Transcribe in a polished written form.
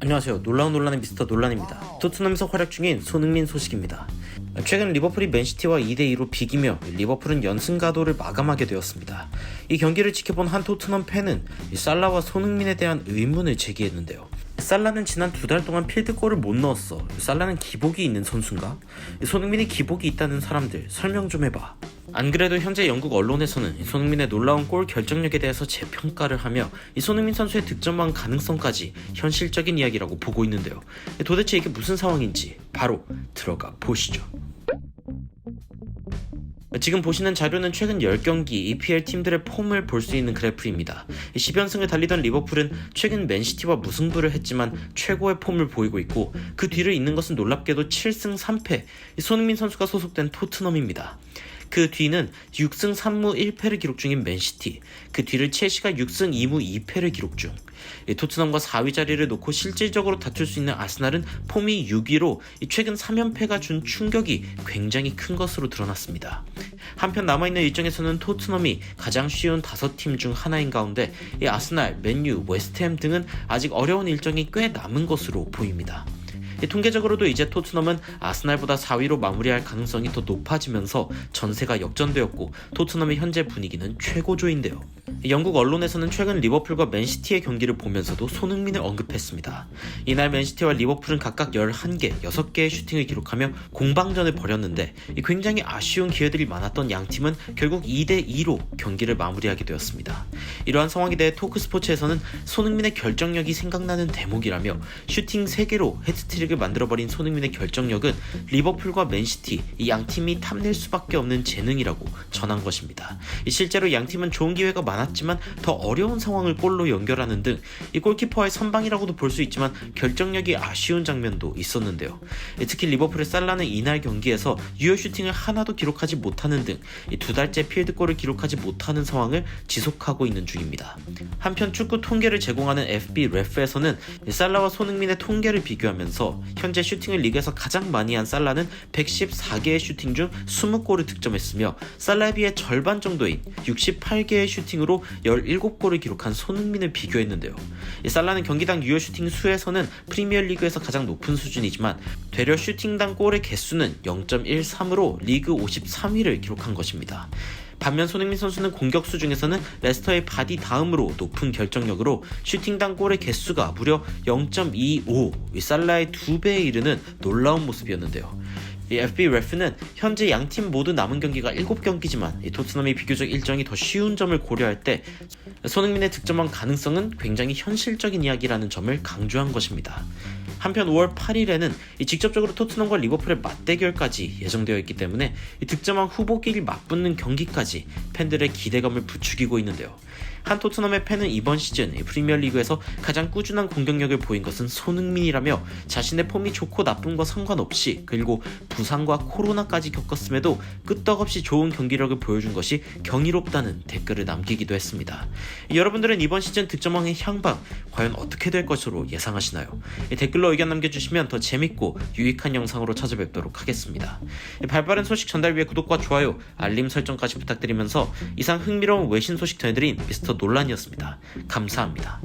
안녕하세요. 놀라운 논란의 미스터 논란입니다. 토트넘에서 활약 중인 손흥민 소식입니다. 최근 리버풀이 맨시티와 2대2로 비기며 리버풀은 연승 가도를 마감하게 되었습니다. 이 경기를 지켜본 한 토트넘 팬은 살라와 손흥민에 대한 의문을 제기했는데요. 살라는 지난 2달 동안 필드골을 못 넣었어. 살라는 기복이 있는 선수인가? 손흥민이 기복이 있다는 사람들 설명 좀 해봐. 안 그래도 현재 영국 언론에서는 손흥민의 놀라운 골 결정력에 대해서 재평가를 하며 이 손흥민 선수의 득점왕 가능성까지 현실적인 이야기라고 보고 있는데요. 도대체 이게 무슨 상황인지 바로 들어가 보시죠. 지금 보시는 자료는 최근 10경기 EPL 팀들의 폼을 볼 수 있는 그래프입니다. 10연승을 달리던 리버풀은 최근 맨시티와 무승부를 했지만 최고의 폼을 보이고 있고, 그 뒤를 잇는 것은 놀랍게도 7승 3패 손흥민 선수가 소속된 토트넘입니다. 그 뒤는 6승 3무 1패를 기록 중인 맨시티, 그 뒤를 첼시가 6승 2무 2패를 기록 중. 토트넘과 4위 자리를 놓고 실질적으로 다툴 수 있는 아스날은 폼이 6위로 최근 3연패가 준 충격이 굉장히 큰 것으로 드러났습니다. 한편 남아있는 일정에서는 토트넘이 가장 쉬운 5팀 중 하나인 가운데 아스날, 맨유, 웨스트햄 등은 아직 어려운 일정이 꽤 남은 것으로 보입니다. 통계적으로도 이제 토트넘은 아스날보다 4위로 마무리할 가능성이 더 높아지면서 전세가 역전되었고, 토트넘의 현재 분위기는 최고조인데요. 영국 언론에서는 최근 리버풀과 맨시티의 경기를 보면서도 손흥민을 언급했습니다. 이날 맨시티와 리버풀은 각각 11개, 6개의 슈팅을 기록하며 공방전을 벌였는데, 굉장히 아쉬운 기회들이 많았던 양 팀은 결국 2대2로 경기를 마무리하게 되었습니다. 이러한 상황에 대해 토크스포츠에서는 손흥민의 결정력이 생각나는 대목이라며, 슈팅 3개로 헤트트릭을 만들어버린 손흥민의 결정력은 리버풀과 맨시티 이 양 팀이 탐낼 수밖에 없는 재능이라고 전한 것입니다. 실제로 양 팀은 좋은 기회가 많았지만 더 어려운 상황을 골로 연결하는 등 이 골키퍼의 선방이라고도 볼 수 있지만 결정력이 아쉬운 장면도 있었는데요. 특히 리버풀의 살라는 이날 경기에서 유효 슈팅을 하나도 기록하지 못하는 등 2달째 필드골을 기록하지 못하는 상황을 지속하고 있는 중입니다. 한편 축구 통계를 제공하는 FBref에서는 살라와 손흥민의 통계를 비교하면서 현재 슈팅을 리그에서 가장 많이 한 살라는 114개의 슈팅 중 20골을 득점했으며, 살라에 비해 절반 정도인 68개의 슈팅으로 17골을 기록한 손흥민을 비교했는데요. 살라는 경기당 유효 슈팅 수에서는 프리미어리그에서 가장 높은 수준이지만 되려 슈팅당 골의 개수는 0.13으로 리그 53위를 기록한 것입니다. 반면 손흥민 선수는 공격수 중에서는 레스터의 바디 다음으로 높은 결정력으로 슈팅당 골의 개수가 무려 0.25, 살라의 2배에 이르는 놀라운 모습이었는데요. FBref는 현재 양팀 모두 남은 경기가 7경기지만 토트넘이 비교적 일정이 더 쉬운 점을 고려할 때 손흥민의 득점왕 가능성은 굉장히 현실적인 이야기라는 점을 강조한 것입니다. 한편 5월 8일에는 직접적으로 토트넘과 리버풀의 맞대결까지 예정되어 있기 때문에 득점왕 후보끼리 맞붙는 경기까지 팬들의 기대감을 부추기고 있는데요. 한 토트넘의 팬은 이번 시즌 프리미어리그에서 가장 꾸준한 공격력을 보인 것은 손흥민이라며, 자신의 폼이 좋고 나쁨과 상관없이, 그리고 부상과 코로나까지 겪었음에도 끄떡없이 좋은 경기력을 보여준 것이 경이롭다는 댓글을 남기기도 했습니다. 여러분들은 이번 시즌 득점왕의 향방 과연 어떻게 될 것으로 예상하시나요? 댓글로 의견 남겨주시면 더 재밌고 유익한 영상으로 찾아뵙도록 하겠습니다. 발빠른 소식 전달 위해 구독과 좋아요, 알림 설정까지 부탁드리면서 이상 흥미로운 외신 소식 전해드린 미스터 논란이었습니다. 감사합니다.